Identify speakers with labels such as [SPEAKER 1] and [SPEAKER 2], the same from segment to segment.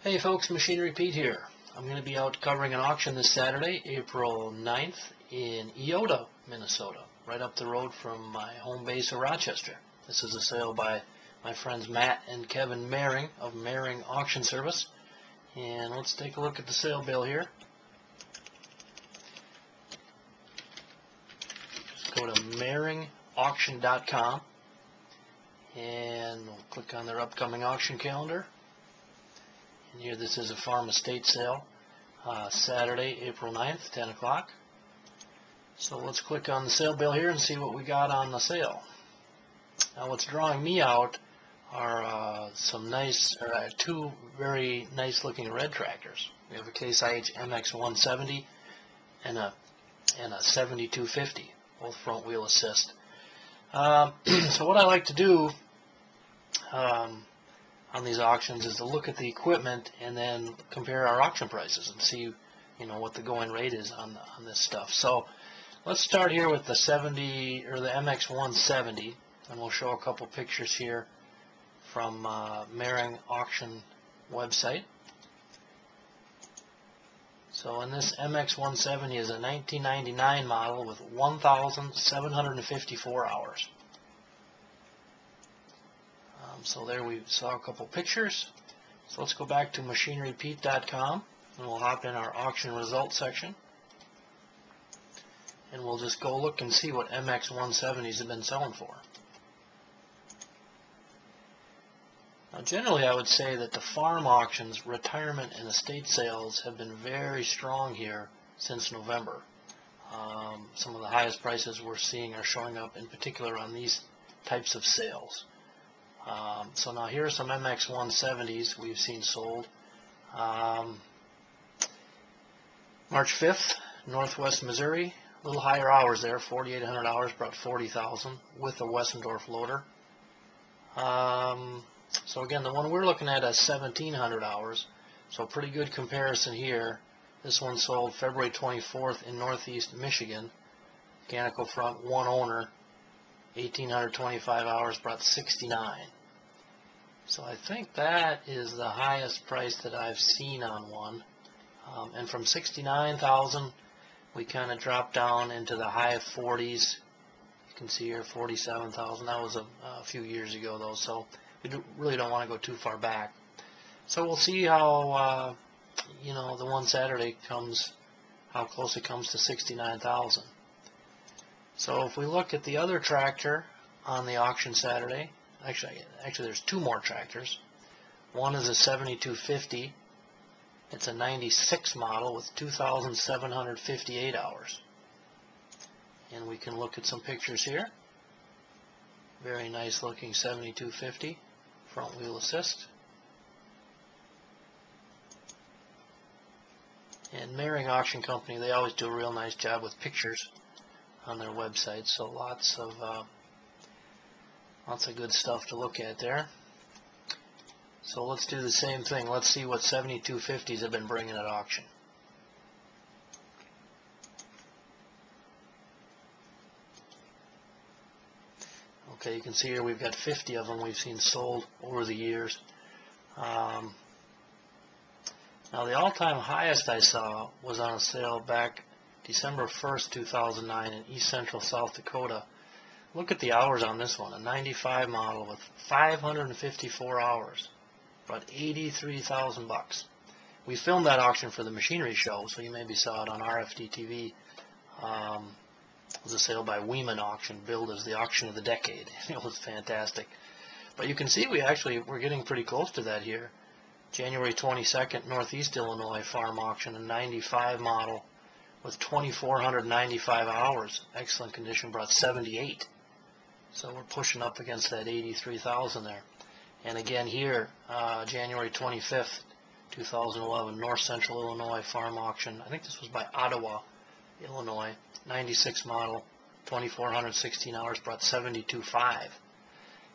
[SPEAKER 1] Hey folks, Machinery Pete here. I'm going to be out covering an auction this Saturday, April 9th in Eyota, Minnesota, right up the road from my home base of Rochester. This is a sale by my friends Matt and Kevin Mehring of Mehring Auction Service. And let's take a look at the sale bill here. Just go to mehringauction.com and we'll click on their upcoming auction calendar. And here, this is a farm estate sale, Saturday, April 9th, 10 o'clock. So let's click on the sale bill here and see what we got on the sale. Now what's drawing me out are two very nice looking red tractors. We have a CaseIH MX170 and a 7250, both front wheel assist. So what I like to do on these auctions is to look at the equipment and then compare our auction prices and see, what the going rate is on this stuff. So let's start here with the the MX170, and we'll show a couple pictures here from Mehring Auction website. So in this MX170 is a 1999 model with 1,754 hours. So there we saw a couple pictures. So let's go back to machinerypete.com and we'll hop in our auction results section. And we'll just go look and see what MX170s have been selling for. Now generally I would say that the farm auctions, retirement, and estate sales have been very strong here since November. Some of the highest prices we're seeing are showing up in particular on these types of sales. So now here are some MX170s we've seen sold. March 5th, Northwest Missouri, a little higher hours there, 4,800 hours, brought 40,000 with a Wessendorf loader. So again, the one we're looking at has 1,700 hours, so pretty good comparison here. This one sold February 24th in Northeast Michigan, mechanical front, one owner, 1,825 hours, brought 69. So I think that is the highest price that I've seen on one. And from 69,000, we kind of dropped down into the high 40s. You can see here 47,000. That was a few years ago though, so we really don't want to go too far back. So we'll see how the one Saturday comes, how close it comes to 69,000. So if we look at the other tractor on the auction Saturday, actually there's two more tractors. One is a 7250. It's a 96 model with 2,758 hours. And we can look at some pictures here. Very nice looking 7250, front wheel assist. And Mehring Auction Company, they always do a real nice job with pictures on their website, so lots of good stuff to look at there. So let's do the same thing. Let's see what 7250s have been bringing at auction. Okay, you can see here we've got 50 of them we've seen sold over the years. Now the all-time highest I saw was on a sale back December 1st, 2009 in East Central South Dakota. Look at the hours on this one, a 95 model with 554 hours, about 83,000 bucks. We filmed that auction for the machinery show, so you maybe saw it on RFD TV. It was a sale by Weeman Auction, billed as the auction of the decade. It was fantastic. But you can see we're getting pretty close to that here. January 22nd, Northeast Illinois farm auction, a 95 model with 2,495 hours. Excellent condition, brought 78. So we're pushing up against that 83,000 there. And again here, January 25th, 2011, North Central Illinois farm auction. I think this was by Ottawa, Illinois. 96 model, 2,416 hours, brought 72.5.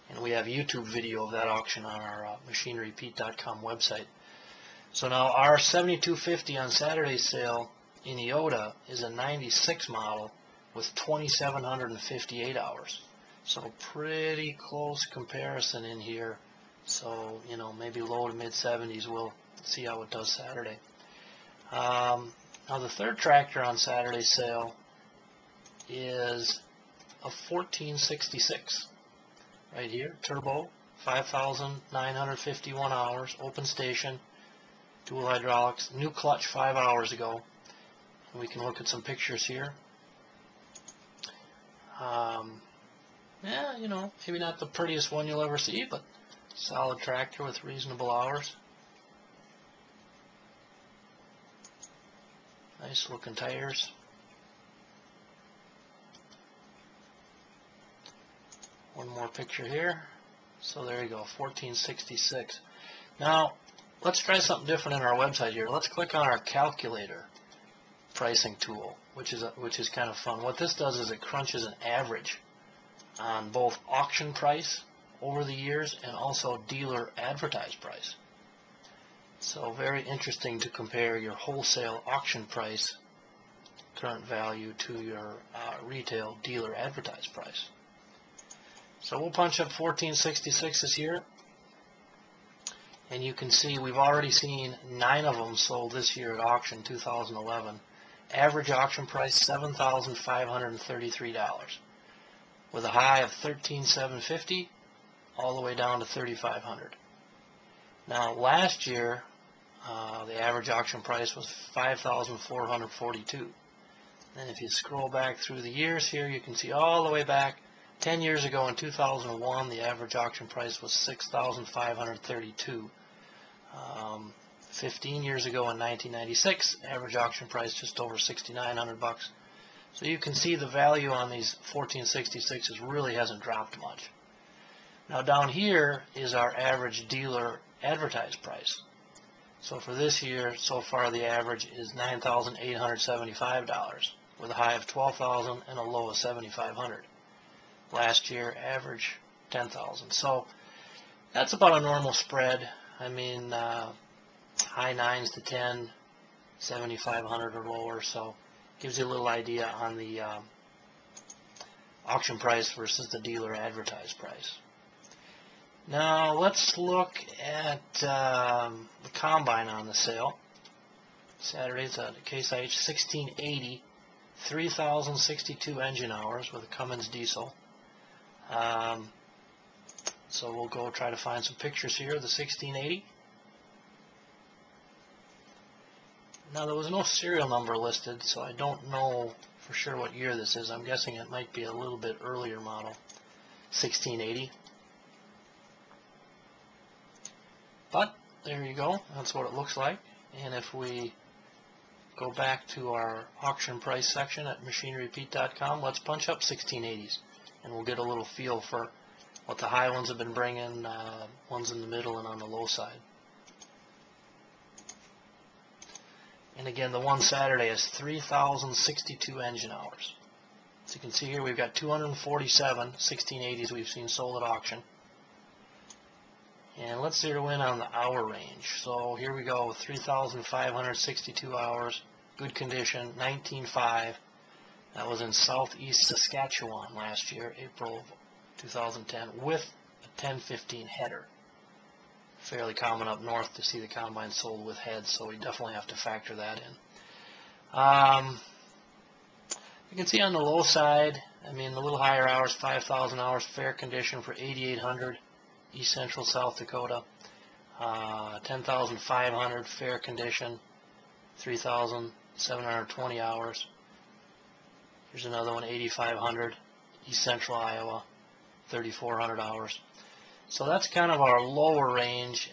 [SPEAKER 1] And we have YouTube video of that auction on our machinerypete.com website. So now our 7250 on Saturday's sale in Eyota is a 96 model with 2,758 hours. So pretty close comparison in here. So maybe low to mid 70s will see how it does Saturday. Now the third tractor on Saturday's sale is a 1466 right here, turbo, 5,951 hours, open station, dual hydraulics, new clutch 5 hours ago. And we can look at some pictures here. Yeah, you know, maybe not the prettiest one you'll ever see, but solid tractor with reasonable hours. Nice looking tires. One more picture here. So there you go, 1466. Now, let's try something different in our website here. Let's click on our calculator pricing tool, which is kind of fun. What this does is it crunches an average on both auction price over the years and also dealer advertised price. So very interesting to compare your wholesale auction price current value to your retail dealer advertised price. So we'll punch up 1466s here, and you can see we've already seen 9 of them sold this year at auction 2011. Average auction price $7,533 with a high of $13,750 all the way down to $3,500. Now last year the average auction price was $5,442. And if you scroll back through the years here, you can see all the way back 10 years ago in 2001 the average auction price was $6,532. 15 years ago in 1996, average auction price just over $6,900. So you can see the value on these 1466s really hasn't dropped much. Now down here is our average dealer advertised price. So for this year, so far the average is $9,875 with a high of $12,000 and a low of $7,500. Last year, average $10,000. So that's about a normal spread. I mean, high 9s to 10, 7,500 or lower. So gives you a little idea on the auction price versus the dealer advertised price. Now let's look at the combine on the sale. Saturday's a CaseIH 1680, 3,062 engine hours with a Cummins diesel. So we'll go try to find some pictures here of the 1680. Now there was no serial number listed, so I don't know for sure what year this is. I'm guessing it might be a little bit earlier model, 1680. But there you go, that's what it looks like. And if we go back to our auction price section at machinerypete.com, let's punch up 1680s and we'll get a little feel for what the high ones have been bringing, ones in the middle and on the low side. And again, the one Saturday is 3,062 engine hours. So you can see here we've got 247 1680s we've seen sold at auction. And let's zero in on the hour range. So here we go, 3,562 hours, good condition, 19.5. That was in southeast Saskatchewan last year, April of 2010, with a 1015 header. Fairly common up north to see the combine sold with heads, so we definitely have to factor that in. You can see on the low side, I mean, the little higher hours, 5,000 hours, fair condition for 8,800, East Central South Dakota. 10,500, fair condition, 3,720 hours. Here's another one, 8,500, East Central Iowa, 3,400 hours. So that's kind of our lower range.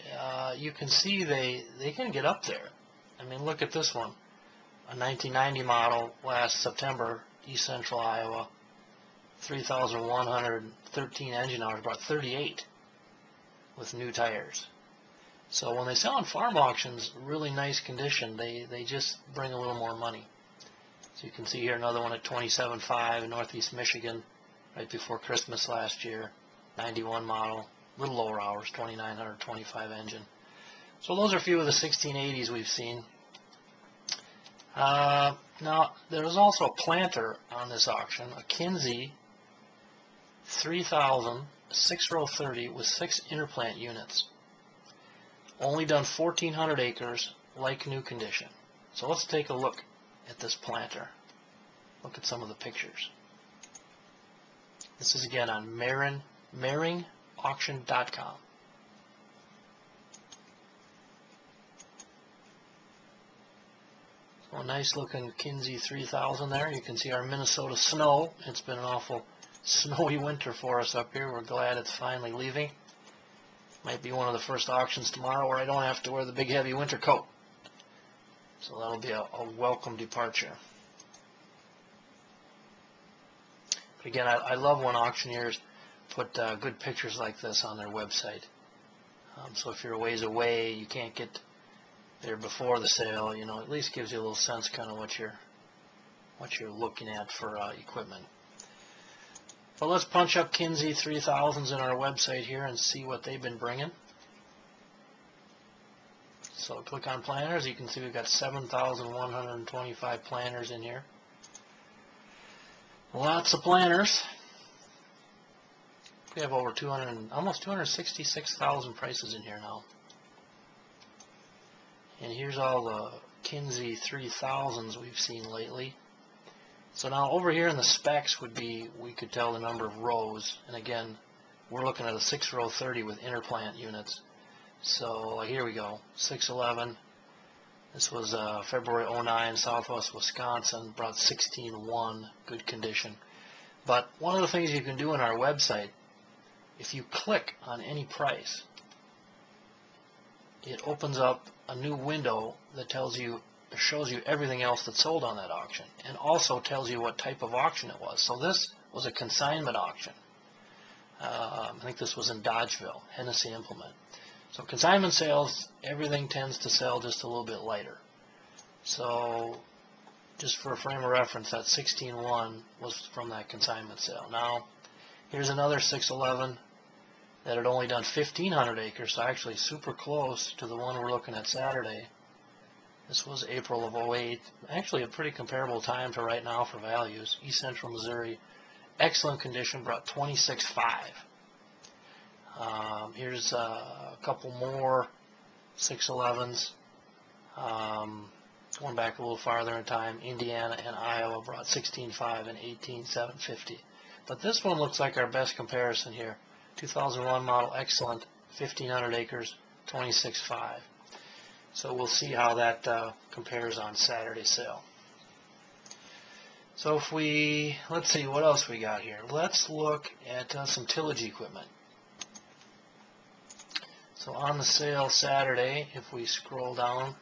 [SPEAKER 1] You can see they can get up there. I mean, look at this one, a 1990 model last September, East Central Iowa, 3,113 engine hours, about 38 with new tires. So when they sell on farm auctions, really nice condition, they just bring a little more money. So you can see here another one at 27.5 in Northeast Michigan, right before Christmas last year, 91 model, little lower hours, 2,925 engine. So those are a few of the 1680s we've seen. Now there's also a planter on this auction, a Kinze 3000 6-row 30 with 6 interplant units. Only done 1,400 acres, like new condition. So let's take a look at this planter. Look at some of the pictures. This is again on MaringAuction.com. So a nice looking Kinze 3000 there. You can see our Minnesota snow. It's been an awful snowy winter for us up here. We're glad it's finally leaving. Might be one of the first auctions tomorrow where I don't have to wear the big heavy winter coat. So that'll be a welcome departure. But again, I love when auctioneers put good pictures like this on their website. So if you're a ways away, you can't get there before the sale, you know, at least gives you a little sense kind of what you're looking at for equipment. But let's punch up Kinze 3000s in our website here and see what they've been bringing. So click on planters. You can see we've got 7,125 planters in here. Lots of planters. We have over almost 266,000 prices in here now. And here's all the Kinze 3000s we've seen lately. So now over here in the specs would be, we could tell the number of rows. And again, we're looking at a 6-row 30 with interplant units. So here we go, 611. This was February 09, Southwest Wisconsin, brought 16.1, good condition. But one of the things you can do on our website, if you click on any price, it opens up a new window that tells you, shows you everything else that's sold on that auction, and also tells you what type of auction it was. So this was a consignment auction. I think this was in Dodgeville, Hennessy Implement. So consignment sales, everything tends to sell just a little bit lighter. So just for a frame of reference, that 16.1 was from that consignment sale. Now, here's another 611 that had only done 1,500 acres, so actually super close to the one we're looking at Saturday. This was April of 08. Actually a pretty comparable time to right now for values. East Central Missouri, excellent condition, brought 26.5. Here's a couple more 611s. Going back a little farther in time, Indiana and Iowa brought 16.5 and 18,750. But this one looks like our best comparison here. 2001 model, excellent, 1,500 acres, 26.5. So we'll see how that compares on Saturday sale. So if we, let's see what else we got here. Let's look at some tillage equipment. So on the sale Saturday, if we scroll down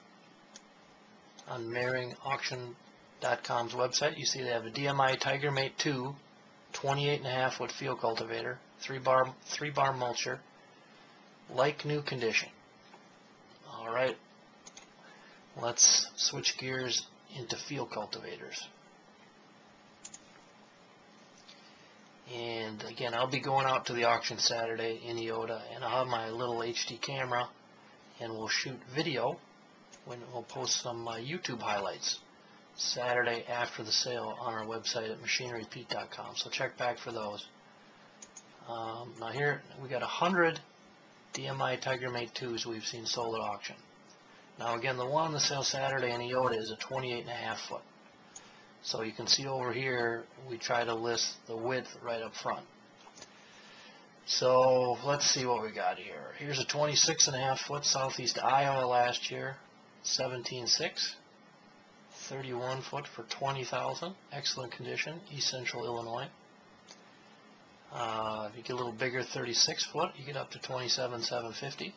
[SPEAKER 1] on MaringAuction.com's website, you see they have a DMI TigerMate 2, 28.5 foot field cultivator, 3-bar mulcher, like new condition. All right, let's switch gears into field cultivators. And again, I'll be going out to the auction Saturday in Eyota, and I'll have my little HD camera, and we'll shoot video when we'll post some YouTube highlights Saturday after the sale on our website at machinerypete.com. So check back for those. Now here we got 100 DMI TigerMate 2s we've seen sold at auction. Now again, the one on the sale Saturday in Eyota is a 28.5 foot. So you can see over here, we try to list the width right up front. So let's see what we got here. Here's a 26.5 foot Southeast Iowa last year, 17.6. 31 foot for 20,000, excellent condition, East Central Illinois. If you get a little bigger, 36 foot, you get up to 27,750.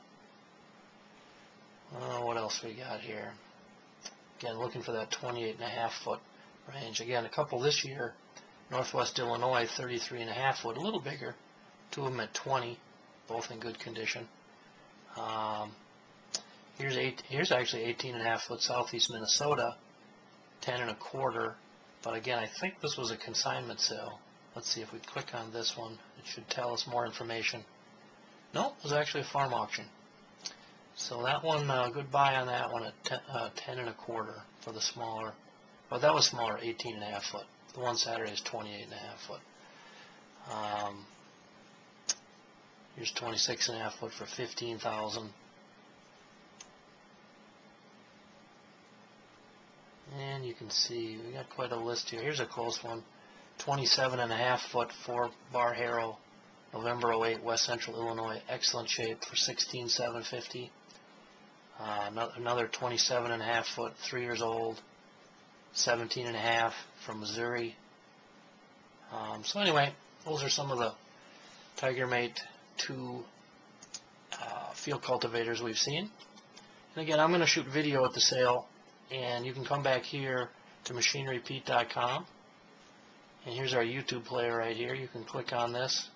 [SPEAKER 1] What else we got here? Again, looking for that 28.5 foot range. Again, a couple this year, Northwest Illinois, 33.5 foot, a little bigger. Two of them at 20, both in good condition. Here's actually 18.5 foot Southeast Minnesota, 10.25. But again, I think this was a consignment sale. Let's see if we click on this one. It should tell us more information. No, it was actually a farm auction. So that one, goodbye on that one at 10.25 for the smaller. Well, that was smaller, 18.5 foot. The one Saturday is 28.5 foot. Here's 26.5 foot for 15,000. you can see we got quite a list here. Here's a close one. 27.5 foot 4-bar harrow, November '08, West Central Illinois. Excellent shape for $16,750. Another 27.5 foot, 3 years old, 17.5 from Missouri. So anyway, those are some of the TigerMate 2 field cultivators we've seen. And again, I'm going to shoot video at the sale, and you can come back here to machinerypete.com, and here's our YouTube player right here. You can click on this.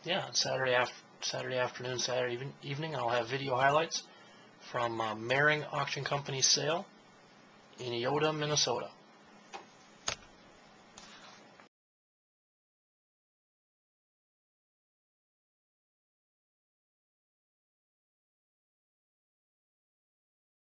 [SPEAKER 1] Yeah, Saturday afternoon, Saturday evening, I'll have video highlights from Mehring Auction Company's sale in Eyota, Minnesota.